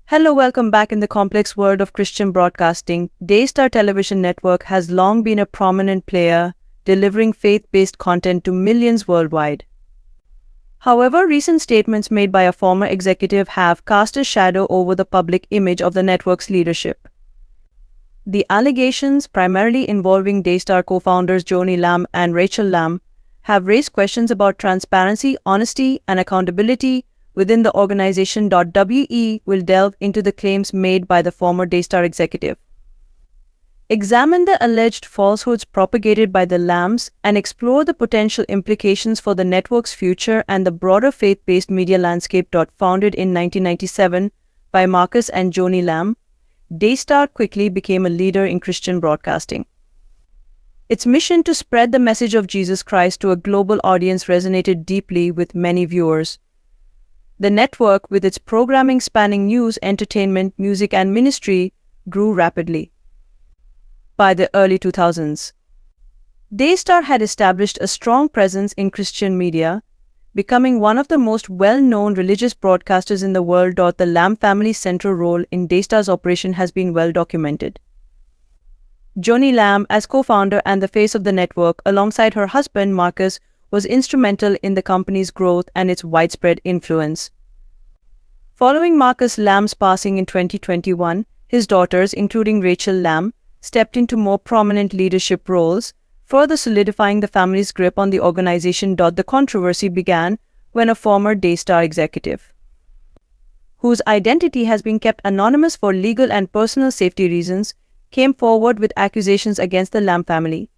Hello, welcome back in the complex world of Christian broadcasting. Daystar Television Network has long been a prominent player, delivering faith-based content to millions worldwide. However, recent statements made by a former executive have cast a shadow over the public image of the network's leadership. The allegations, primarily involving Daystar co-founders Joni Lamb and Rachel Lamb, have raised questions about transparency, honesty, and accountability within the organization. We will delve into the claims made by the former Daystar executive, examine the alleged falsehoods propagated by the Lambs, and explore the potential implications for the network's future and the broader faith-based media landscape. Founded in 1997 by Marcus and Joni Lamb, Daystar quickly became a leader in Christian broadcasting. Its mission to spread the message of Jesus Christ to a global audience resonated deeply with many viewers. The network, with its programming spanning news, entertainment, music, and ministry, grew rapidly. By the early 2000s, Daystar had established a strong presence in Christian media, becoming one of the most well-known religious broadcasters in the world. The Lamb family's central role in Daystar's operation has been well documented. Joni Lamb, as co-founder and the face of the network, alongside her husband Marcus, was instrumental in the company's growth and its widespread influence. Following Marcus Lamb's passing in 2021, his daughters, including Rachel Lamb, stepped into more prominent leadership roles, further solidifying the family's grip on the organization. The controversy began when a former Daystar executive, whose identity has been kept anonymous for legal and personal safety reasons, came forward with accusations against the Lamb family.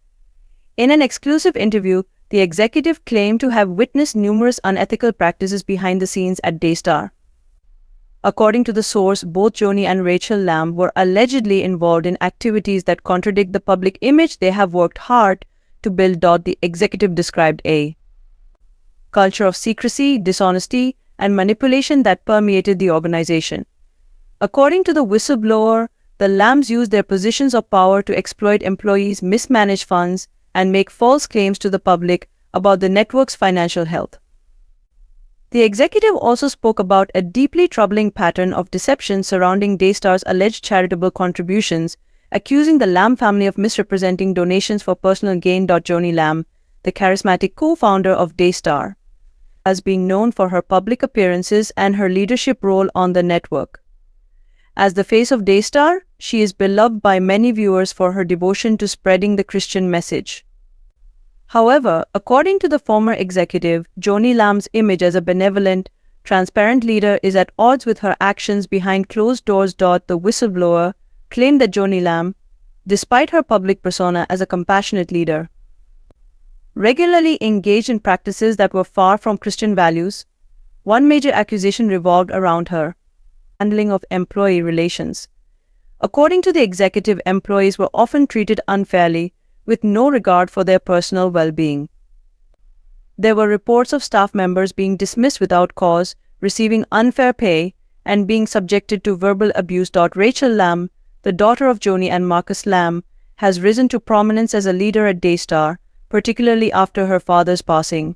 In an exclusive interview, the executive claimed to have witnessed numerous unethical practices behind the scenes at Daystar. According to the source, both Joni and Rachel Lamb were allegedly involved in activities that contradict the public image they have worked hard to build. The executive described a culture of secrecy, dishonesty, and manipulation that permeated the organization. According to the whistleblower, the Lambs used their positions of power to exploit employees, mismanage funds, and make false claims to the public about the network's financial health. The executive also spoke about a deeply troubling pattern of deception surrounding Daystar's alleged charitable contributions, accusing the Lamb family of misrepresenting donations for personal gain. Joni Lamb, the charismatic co-founder of Daystar, has been known for her public appearances and her leadership role on the network. As the face of Daystar, she is beloved by many viewers for her devotion to spreading the Christian message. However, according to the former executive, Joni Lamb's image as a benevolent, transparent leader is at odds with her actions behind closed doors. The whistleblower claimed that Joni Lamb, despite her public persona as a compassionate leader, regularly engaged in practices that were far from Christian values. One major accusation revolved around her handling of employee relations. According to the executive, employees were often treated unfairly, with no regard for their personal well-being. There were reports of staff members being dismissed without cause, receiving unfair pay, and being subjected to verbal abuse. Rachel Lamb, the daughter of Joni and Marcus Lamb, has risen to prominence as a leader at Daystar, particularly after her father's passing.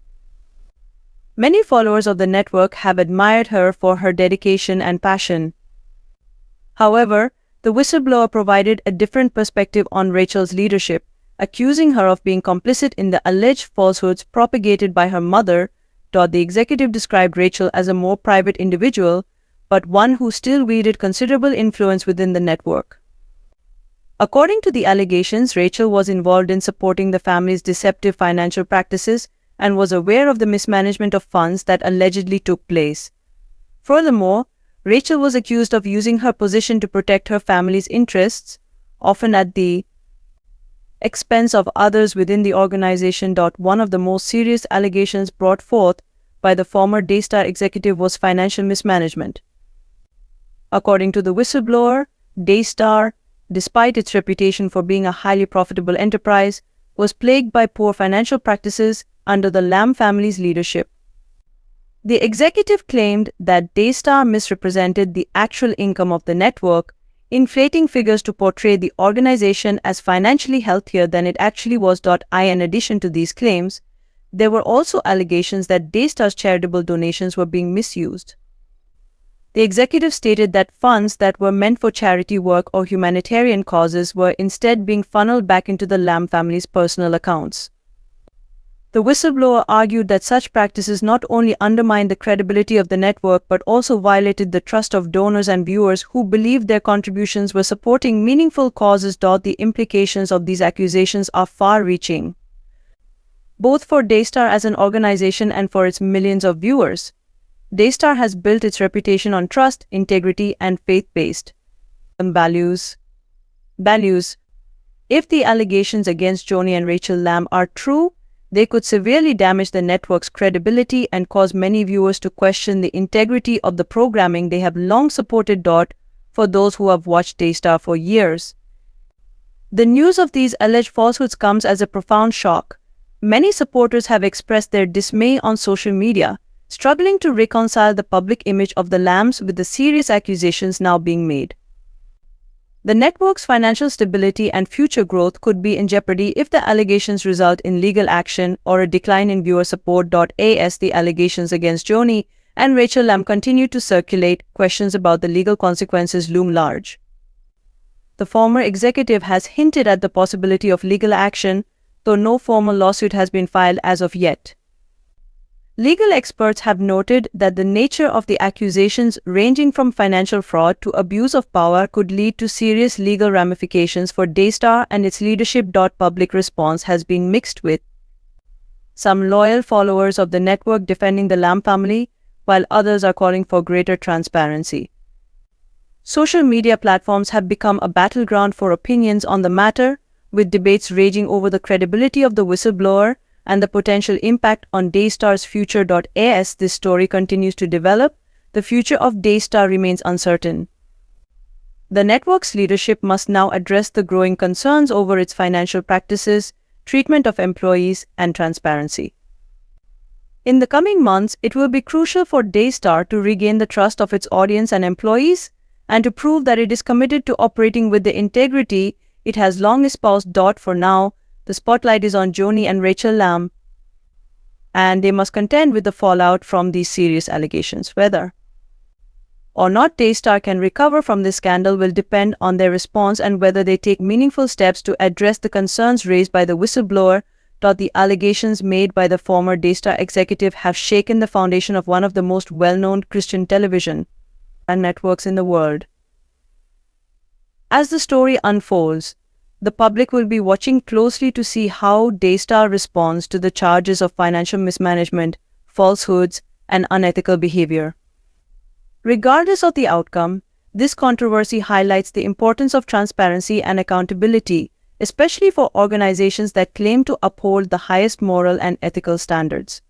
Many followers of the network have admired her for her dedication and passion. However, the whistleblower provided a different perspective on Rachel's leadership, accusing her of being complicit in the alleged falsehoods propagated by her mother. The executive described Rachel as a more private individual, but one who still wielded considerable influence within the network. According to the allegations, Rachel was involved in supporting the family's deceptive financial practices and was aware of the mismanagement of funds that allegedly took place. Furthermore, Rachel was accused of using her position to protect her family's interests, often at the expense of others within the organization. One of the most serious allegations brought forth by the former Daystar executive was financial mismanagement. According to the whistleblower, Daystar, despite its reputation for being a highly profitable enterprise, was plagued by poor financial practices under the Lamb family's leadership. The executive claimed that Daystar misrepresented the actual income of the network, inflating figures to portray the organization as financially healthier than it actually was. In addition to these claims, there were also allegations that Daystar's charitable donations were being misused. The executive stated that funds that were meant for charity work or humanitarian causes were instead being funneled back into the Lamb family's personal accounts. The whistleblower argued that such practices not only undermined the credibility of the network but also violated the trust of donors and viewers who believed their contributions were supporting meaningful causes. The implications of these accusations are far-reaching, both for Daystar as an organization and for its millions of viewers. Daystar has built its reputation on trust, integrity, and faith-based values. If the allegations against Joni and Rachel Lamb are true, they could severely damage the network's credibility and cause many viewers to question the integrity of the programming they have long supported. For those who have watched Daystar for years, the news of these alleged falsehoods comes as a profound shock. Many supporters have expressed their dismay on social media, struggling to reconcile the public image of the Lambs with the serious accusations now being made. The network's financial stability and future growth could be in jeopardy if the allegations result in legal action or a decline in viewer support. As the allegations against Joni and Rachel Lamb continue to circulate, questions about the legal consequences loom large. The former executive has hinted at the possibility of legal action, though no formal lawsuit has been filed as of yet. Legal experts have noted that the nature of the accusations, ranging from financial fraud to abuse of power, could lead to serious legal ramifications for Daystar and its leadership. Public response has been mixed, with some loyal followers of the network defending the Lamb family, while others are calling for greater transparency. Social media platforms have become a battleground for opinions on the matter, with debates raging over the credibility of the whistleblower and the potential impact on Daystar's future. As this story continues to develop, the future of Daystar remains uncertain. The network's leadership must now address the growing concerns over its financial practices, treatment of employees, and transparency. In the coming months, it will be crucial for Daystar to regain the trust of its audience and employees, and to prove that it is committed to operating with the integrity it has long espoused. For now, the spotlight is on Joni and Rachel Lamb, and they must contend with the fallout from these serious allegations. Whether or not Daystar can recover from this scandal will depend on their response and whether they take meaningful steps to address the concerns raised by the whistleblower. The allegations made by the former Daystar executive have shaken the foundation of one of the most well-known Christian television and networks in the world. As the story unfolds, the public will be watching closely to see how Daystar responds to the charges of financial mismanagement, falsehoods, and unethical behavior. Regardless of the outcome, this controversy highlights the importance of transparency and accountability, especially for organizations that claim to uphold the highest moral and ethical standards.